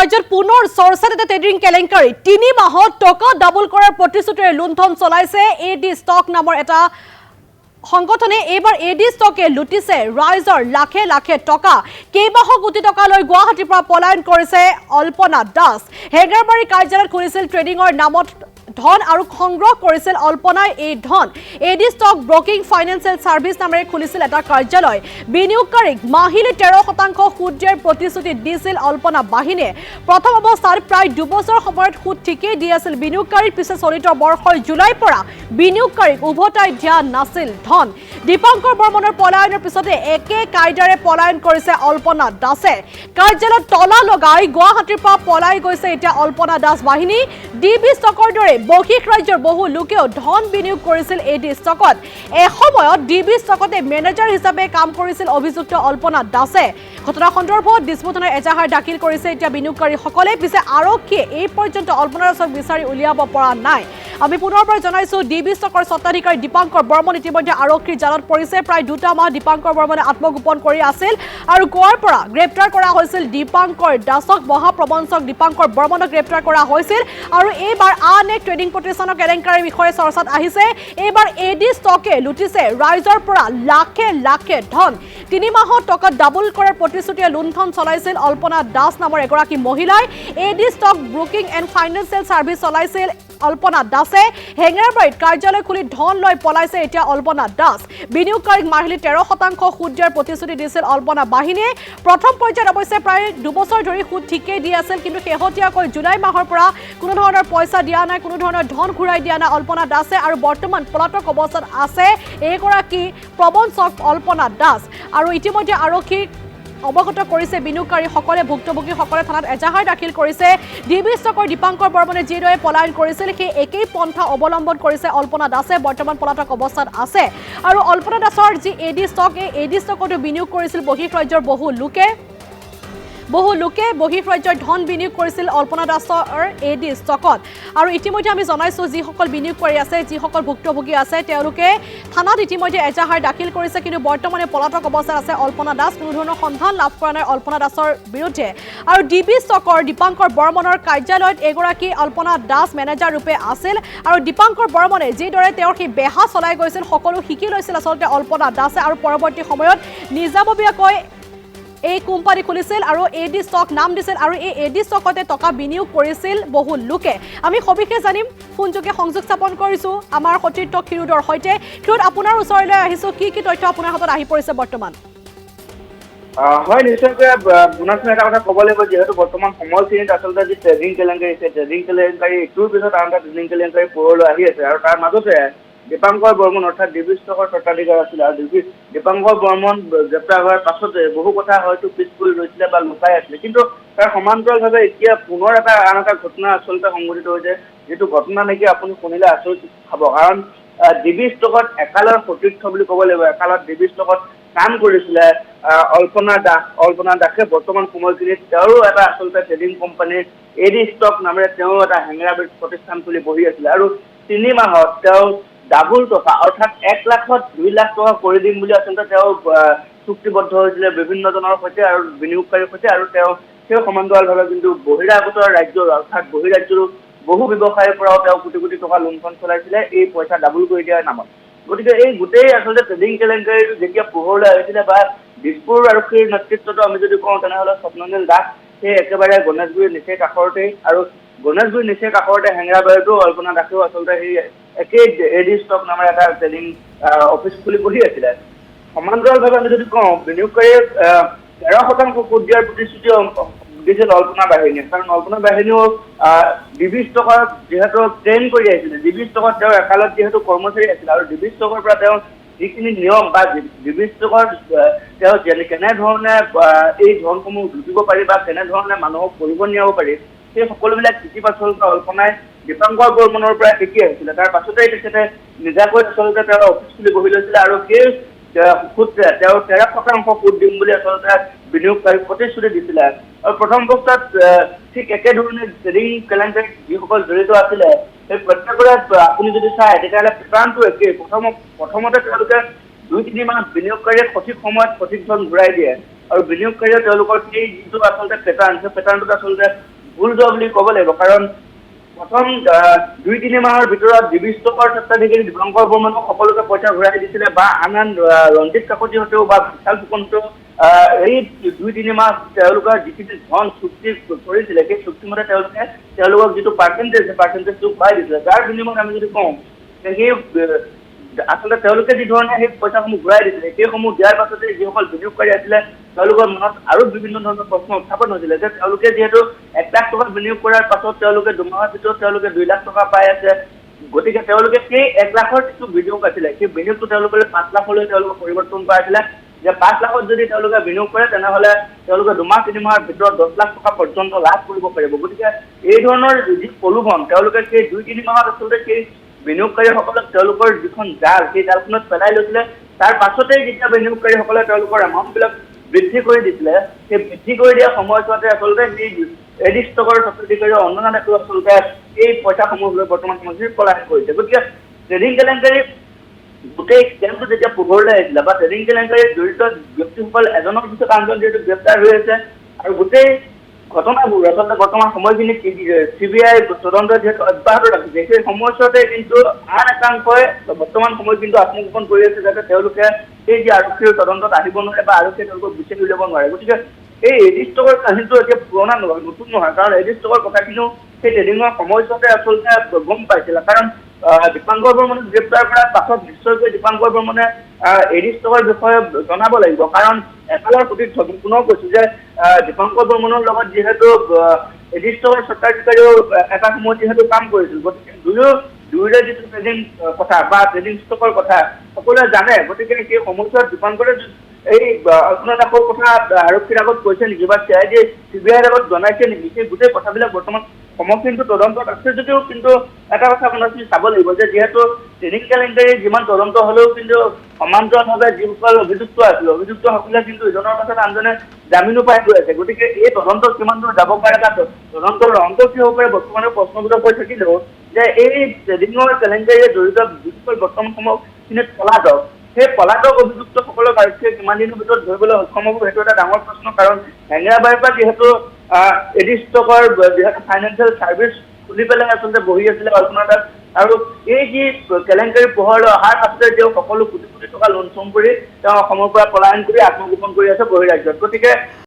ৰাজ্যত পুনৰ চৰ্চাত এটা ট্ৰেডিং কেলেংকাৰী ৩ মাহত টকা ডাবল কৰাৰ প্ৰতিশ্ৰুতিৰে লুণ্ঠন চলাইছে এডি ষ্টক নামৰ এটা সংগঠনে। এইবাৰ এডি ষ্টকে লুটিছে ৰাইজৰ লাখে লাখে টকা। কেইবাশ কোটি টকালৈ গুৱাহাটীৰ পৰা পলায়ন কৰিছে অল্পনা দাস। হেঙেৰাবাৰী কাৰ্যালয়ত খুলিছিল ট্ৰেডিঙৰ নামত ধন আৰু সংগ্ৰহ কৰিছিল অল্পনাই এই ধন। AD stock broking financial service নামেৰে খুলিছিল এটা কাৰ্যালয়। বিনিয়োগকাৰীক মাহিলী 13% সুদ দিয়াৰ প্ৰতিশ্ৰুতি দিছিল অল্পনা বাহিনীয়ে। প্ৰথম অৱস্থাত প্ৰায় 2 বছৰ সময়ত সুদ ঠিকেই দি আছিল বিনিয়োগকাৰীৰ। পিছে চলিত বৰ্ষৰ জুলাইৰ পৰা বিনিয়োগকাৰীক উভতাই দিয়া নাছিল ধন। দীপাংকৰ বৰ্মনৰ পলায়নৰ পিছতে একে কায়দাৰে পলায়ন কৰিছে অল্পনা দাসে। কাৰ্যালয়ত তলা লগাই গুৱাহাটীৰ পৰা পলাই গৈছে এতিয়া অল্পনা দাস বাহিনী। ডিবি ষ্টকৰ দৰে বহিক ৰাজ্যৰ বহু লোকেও ধন বিনিয়োগ কৰিছিল এডি ষ্টকত। এসময়ত ডিবি ষ্টকতে মেনেজাৰ হিচাপে কাম কৰিছিল অভিযুক্ত অল্পনা দাসে। ঘটনা সন্দৰ্ভত ডিছপুট থানাত এজাহাৰ দাখিল কৰিছে এতিয়া বিনিয়োগকাৰীসকলে। পিছে আৰক্ষীয়ে এই পৰ্যন্ত অল্পনা দাসক বিচাৰি উলিয়াব পৰা নাই। আমি পুনৰবাৰ জনাইছো ডিবি ষ্টকৰ স্বত্বাধিকাৰী দীপাংকৰ বৰ্মন ইতিমধ্যে আৰক্ষীৰ জালত পৰিছে। প্ৰায় 2 মাহ দীপাংকৰ বৰ্মনে আত্মগোপন কৰি আছিল আৰু গোৱাৰ পৰা গ্ৰেপ্তাৰ কৰা হৈছিল দীপাংকৰ দাসক। মহাপ্ৰবঞ্চক দীপাংকৰ বৰ্মনক গ্ৰেপ্তাৰ কৰা হৈছিল আৰু এইবাৰ আন এক ট্ৰেডিং প্ৰতিষ্ঠানৰ কেলেংকাৰীৰ বিষয়ে চৰ্চাত আহিছে। এইবাৰ এডি ষ্টকে লুটিছে ৰাইজৰ পৰা লাখে লাখে ধন। 3 মাহত টকা ডাবল কৰাৰ প্ৰতিশ্ৰুতিৰে লুণ্ঠন চলাইছিল অল্পনা দাস নামৰ এগৰাকী মহিলাই। AD stock broking and financial service চলাইছিল অল্পনা দাসে। হেঙেৰাবাৰীত কাৰ্যালয় খুলি ধন লৈ পলাইছে এতিয়া অল্পনা দাস। বিনিয়োগকাৰীক মাহিলী 13% সুদ দিয়াৰ প্ৰতিশ্ৰুতি দিছিল অল্পনা বাহিনীয়ে। প্ৰথম পৰ্যায়ত অৱশ্যে প্ৰায় 2 বছৰ ধৰি সুদ ঠিকেই দি আছিল, কিন্তু শেহতীয়াকৈ জুলাই মাহৰ পৰা কোনো ধৰণৰ পইচা দিয়া নাই, কোনো ধৰণৰ ধন ঘূৰাই দিয়া নাই অল্পনা দাসে। আৰু বৰ্তমান পলাতক অৱস্থাত আছে এইগৰাকী প্ৰবঞ্চক অল্পনা দাস। আৰু ইতিমধ্যে আৰক্ষীক অৱগত কৰিছে বিনিয়োগকাৰীসকলে। ভুক্তভোগীসকলে থানাত এজাহাৰ দাখিল কৰিছে। ডিবি ষ্টকৰ দীপাংকৰ বৰ্মনে যিদৰে পলায়ন কৰিছিল সেই একেই পন্থা অৱলম্বন কৰিছে অল্পনা দাসে। বৰ্তমান পলাতক অৱস্থাত আছে। আৰু অল্পনা দাসৰ যি এডি ষ্টক, এই এডি ষ্টকতো বিনিয়োগ কৰিছিল বহিক ৰাজ্যৰ বহু লোকে বহিক ৰাজ্যৰ ধন বিনিয়োগ কৰিছিল অল্পনা দাসৰ এডি ষ্টকত। আৰু ইতিমধ্যে আমি জনাইছোঁ যিসকল বিনিয়োগকাৰী আছে, যিসকল ভুক্তভোগী আছে, তেওঁলোকে থানাত ইতিমধ্যে এজাহাৰ দাখিল কৰিছে, কিন্তু বৰ্তমানে পলাতক অৱস্থাত আছে অল্পনা দাস। কোনো ধৰণৰ সন্ধান লাভ কৰা নাই অল্পনা দাসৰ বিৰুদ্ধে। আৰু ডিবি ষ্টকৰ দীপাংকৰ বৰ্মনৰ কাৰ্যালয়ত এগৰাকী অল্পনা দাস মেনেজাৰ ৰূপে আছিল। আৰু দীপাংকৰ বৰ্মনে যিদৰে তেওঁৰ সেই বেহা চলাই গৈছিল সকলো শিকি লৈছিল আচলতে অল্পনা দাসে। আৰু পৰৱৰ্তী সময়ত নিজাববীয়াকৈ এই কোম্পানী খুলিছিল আৰু এডি ষ্টক নাম দিছিল আৰু এই এডি ষ্টকতে টকা বিনিয়োগ কৰিছিল বহু লোকে। আমি সবিশেষ জানিম, ফোনযোগে সংযোগ স্থাপন কৰিছোঁ আমাৰ সতীৰ্থ ক্ষীৰোদৰ সৈতে। ক্ষীৰোদ, আপোনাৰ ওচৰলৈ আহিছোঁ, কি তথ্য আপোনাৰ হাতত আহি পৰিছে বৰ্তমান? হয়, নিশ্চয়কৈ বুনাচোন এটা কথা ক'ব লাগিব, যিহেতু বৰ্তমান সময়খিনিত আচলতে যি ট্ৰেডিং কেলেংকাৰী আছে, ট্ৰেডিং কেলেংকাৰী ইটোৰ পিছত আন এটা ট্ৰেডিং কেলেংকাৰী পোহৰলৈ আহি আছে। আৰু তাৰ মাজতে দীপাংকৰ বৰ্মন অৰ্থাৎ ডিবি ষ্টকৰ স্বত্বাধিকাৰ আছিলে। আৰু দীপাংকৰ বৰ্মন গ্ৰেপ্তাৰ হোৱাৰ পাছতে বহু কথা হয়তো পিছ পৰি ৰৈছিলে বা লুকাই আছিলে, কিন্তু তাৰ সমান্তৰালভাৱে এতিয়া পুনৰ আন এটা ঘটনা আচলতে সংঘটিত হৈছে, যিটো ঘটনা নেকি আপুনি শুনিলে আচৰিত খাব। কাৰণ ডিবি ষ্টকত একালৰ সতীৰ্থ বুলি ক'ব লাগিব। একালত ডিবি ষ্টকত কাম কৰিছিলে অল্পনা দাসে। বৰ্তমান সময়খিনিত তেওঁৰো এটা আচলতে ট্ৰেডিং কোম্পানী এডি ষ্টক নামেৰে তেওঁ এটা হেঙেৰাবাৰীত প্ৰতিষ্ঠান খুলি বহি আছিলে। আৰু 3 মাহত তেওঁ ডাবল টকা অৰ্থাৎ 1 লাখত 2 লাখ টকা কৰি দিম বুলি আচলতে তেওঁ চুক্তিবদ্ধ হৈছিলে বিভিন্নজনৰ সৈতে আৰু বিনিয়োগকাৰীৰ সৈতে। আৰু তেওঁ সেই সমান্তৰালভাৱে কিন্তু বহিৰাগত ৰাজ্যৰ অৰ্থাৎ বহিৰাজ্যৰো বহু ব্যৱসায়ীৰ পৰাও তেওঁ কোটি কোটি টকা লুণ্ঠন চলাইছিলে এই পইচা ডাবল কৰি দিয়াৰ নামত। গতিকে এই গোটেই আচলতে ট্ৰেডিং কেলেংকাৰীটো যেতিয়া পোহৰলৈ আহিছিলে বা দিছপুৰ আৰক্ষীৰ নেতৃত্বটো আমি যদি কওঁ, তেনেহ'লে স্বপ্ননীল দাস সেই একেবাৰে গণেশগুৰিৰ নিচে কাষৰতেই, আৰু গণেশগুৰিৰ নিচে কাষৰতে হেঙেৰাবাৰীতো অল্পনা দাসেও আচলতে সেই একেই এডি ষ্টক নামৰ এটা ট্ৰেডিং অফিচ খুলি বহি আছিলে। সমান্তৰালভাৱে আমি যদি কওঁ, বিনিয়োগকাৰীয়ে 13% সুদ দিয়াৰ প্ৰতিশ্ৰুতি দিছিল অল্পনা বাহিনীয়ে। কাৰণ অল্পনা বাহিনীও ডিবি ষ্টকত যিহেতু ট্ৰেইন কৰি আহিছিলে, ডিবি ষ্টকত তেওঁ একালত যিহেতু কৰ্মচাৰী আছিলে, আৰু ডিবি ষ্টকৰ পৰা তেওঁ যিখিনি নিয়ম বা ডিবি ষ্টকৰ তেওঁ কেনেধৰণে এই ধনসমূহ লুটিব পাৰি বা কেনেধৰণে মানুহক কৰিব নিয়াব পাৰি, সেই সকলোবিলাক শিকি আচলতে অল্পনাই দীপাংকৰ বৰ্মনৰ পৰা শিকি আহিছিলে। তাৰ পাছতেই তেখেতে নিজাকৈ আচলতে তেওঁ অফিচ খুলি বহি লৈছিলে আৰু সেই সূত্ৰে তেওঁ 13% সুদ দিম বুলি আচলতে বিনিয়োগকাৰীক প্ৰতিশ্ৰুতি দিছিলে। আৰু প্ৰথম অৱস্থাত ঠিক একেধৰণে ট্ৰেডিং কেলেংকাৰীত যিসকল জড়িত আছিলে সেই প্ৰত্যেকৰে আপুনি যদি চায় তেতিয়াহ'লে পেটাৰ্ণটো একেই। প্ৰথমতে তেওঁলোকে 2-3 মাহ বিনিয়োগকাৰীয়ে সঠিক সময়ত সঠিক ধন ঘূৰাই দিয়ে, আৰু বিনিয়োগকাৰীয়ে তেওঁলোকৰ সেই যিটো আচলতে পেটাৰ্ণ, সেই পেটাৰ্ণটোত আচলতে ভুল যোৱা বুলি ক'ব লাগিব কাৰণ প্ৰথম 2-3 মাহৰ ভিতৰত ডিবি ষ্টকৰ স্বত্বাধিকাৰী দীপংকৰ বৰ্মনক সকলোকে পইচা ঘূৰাই দিছিলে বা আন ৰঞ্জিত কাকতিহঁতেও বা বিশাল ফুকনহঁতেও এই 2-3 মাহ তেওঁলোকৰ যিখিনি ধন চুক্তি কৰিছিলে সেই চুক্তিমতে তেওঁলোকক যিটো পাৰ্চেণ্টেজটো পাই দিছিলে যাৰ বিনিময়ত আমি যদি কওঁ সেই আচলতে তেওঁলোকে যি ধৰণে সেই পইচাসমূহ ঘূৰাই দিছিলে সেইসমূহ দিয়াৰ পাছতে যিসকল বিনিয়োগকাৰী আছিলে তেওঁলোকৰ মনত আৰু বিভিন্ন ধৰণৰ প্ৰশ্ন উত্থাপন হৈছিলে যে তেওঁলোকে যিহেতু 1 লাখ টকা বিনিয়োগ কৰাৰ পাছত তেওঁলোকে 2 মাহৰ ভিতৰত তেওঁলোকে 2 লাখ টকা পাই আছে গতিকে তেওঁলোকে সেই 1 লাখৰ যিটো বিনিয়োগ আছিলে সেই বিনিয়োগটো তেওঁলোকে 5 লাখলৈ তেওঁলোকে পৰিৱৰ্তন কৰাইছিলে যে 5 লাখত যদি তেওঁলোকে বিনিয়োগ কৰে তেনেহ'লে তেওঁলোকে 2 মাহ 3 মাহৰ ভিতৰত 10 লাখ টকা পৰ্যন্ত লাভ কৰিব পাৰিব গতিকে এই ধৰণৰ যি প্ৰলোভন তেওঁলোকে সেই 2-3 মাহত আচলতে সেই বিনিয়োগকাৰীসকলক তেওঁলোকৰ যিখন জাল সেই জালখনত পেলাই লৈছিলে তাৰ পাছতেই যেতিয়া বিনিয়োগকাৰীসকলে তেওঁলোকৰ এমাউণ্টবিলাক বৃদ্ধি কৰি দিছিলে সেই বৃদ্ধি কৰি দিয়া সময়ছোৱাতে আচলতে সেই এডি ষ্টকৰ স্বত্বাধিকাৰী অঞ্জনা দাসে আচলতে এই পইচাসমূহ লৈ বৰ্তমান সময়ত পলায়ন কৰিছে গতিকে ট্ৰেডিং কেলেংকাৰী গোটেই স্কেমটো যেতিয়া পোহৰলৈ আহিছিলে বা ট্ৰেডিং কেলেংকাৰীত জড়িত ব্যক্তিসকল এজনৰ পিছত আনজন যিহেতু গ্ৰেপ্তাৰ হৈ আছে আৰু গোটেই ঘটনাবোৰ আচলতে বৰ্তমান সময়খিনিত CBI তদন্ত যিহেতু অব্যাহত ৰাখিছে সেই সময়ছোৱাতে কিন্তু আন একাংশই বৰ্তমান সময়ত কিন্তু আত্মগোপন কৰি আছে যাতে তেওঁলোকে এই যে আৰক্ষীৰ তদন্তত আহিব নোৱাৰে বা আৰক্ষীয়ে তেওঁলোকক বিচাৰি উলিয়াব নোৱাৰে গতিকে এই এডি ষ্টকৰ কাহিনীটো এতিয়া পুৰণা নহয় নতুন নহয় কাৰণ এডি ষ্টকৰ কথাখিনিও সেই ট্ৰেডিঙৰ সময়ছোৱাতে আচলতে গম পাইছিলে কাৰণ দীপাংকৰ বৰ্মনক গ্ৰেপ্তাৰ কৰাৰ পাছত নিশ্চয়কৈ দীপাংকৰ বৰ্মনে এডি ষ্টকৰ বিষয়ে জনাব লাগিব কাৰণ এফালৰ প্ৰতি পুনৰ কৈছো যে দীপাংকৰ বৰ্মনৰ লগত যিহেতু এডি ষ্টকৰ স্বত্বাধিকাৰীও এটা সময়ত যিহেতু কাম কৰিছিল গতিকে দুয়োৰে যিটো ট্ৰেডিং কথা বা ট্ৰেডিং ষ্টকৰ কথা সকলোৱে জানে গতিকে সেই সময়ছোৱাত দীপাংকৰে এই অঞ্জনা দাসৰ কথা আৰক্ষীৰ আগত কৈছে নেকি বা CBIৰ আগত জনাইছে নেকি সেই গোটেই কথাবিলাক বৰ্তমান সময়খিনিতো তদন্তত আছে যদিও কিন্তু এটা কথা আপোনাৰ চাব লাগিব যে যিহেতু ট্ৰেডিং কেলেংকাৰীৰ যিমান তদন্ত হ'লেও কিন্তু সমান্তৰালভাৱে যিসকল অভিযুক্তসকলে কিন্তু ইজনৰ পাছত আনজনে জামিনো পাই গৈ আছে গতিকে এই তদন্ত কিমান দূৰ যাব পাৰে বা তদন্তৰ অন্ত কি হ'ব পাৰে বৰ্তমানে প্ৰশ্নবোধক হৈ থাকিলেও যে এই ট্ৰেডিঙৰ কেলেংকাৰীয়ে জড়িত যিসকল বৰ্তমান সময়খিনিত পলাতক সেই পলাতক অভিযুক্তসকলক আৰক্ষীয়ে কিমান দিনৰ ভিতৰত ধৰিবলৈ সক্ষম হ'ব সেইটো এটা ডাঙৰ প্ৰশ্ন কাৰণ হেঙেৰাবাৰীৰ পৰা যিহেতু এডি ষ্টকৰ যিহেতু ফাইনেন্সিয়েল ছাৰ্ভিচ খুলি পেলাই আচলতে বহি আছিলে অঞ্জনা দাস আৰু এই যি কেলেংকাৰী পোহৰলৈ অহাৰ পাছতে তেওঁ সকলো কোটি কোটি টকা লোন চোন কৰি তেওঁ অসমৰ পৰা পলায়ন কৰি আত্মগোপন কৰি আছে বহিৰাজ্যত গতিকে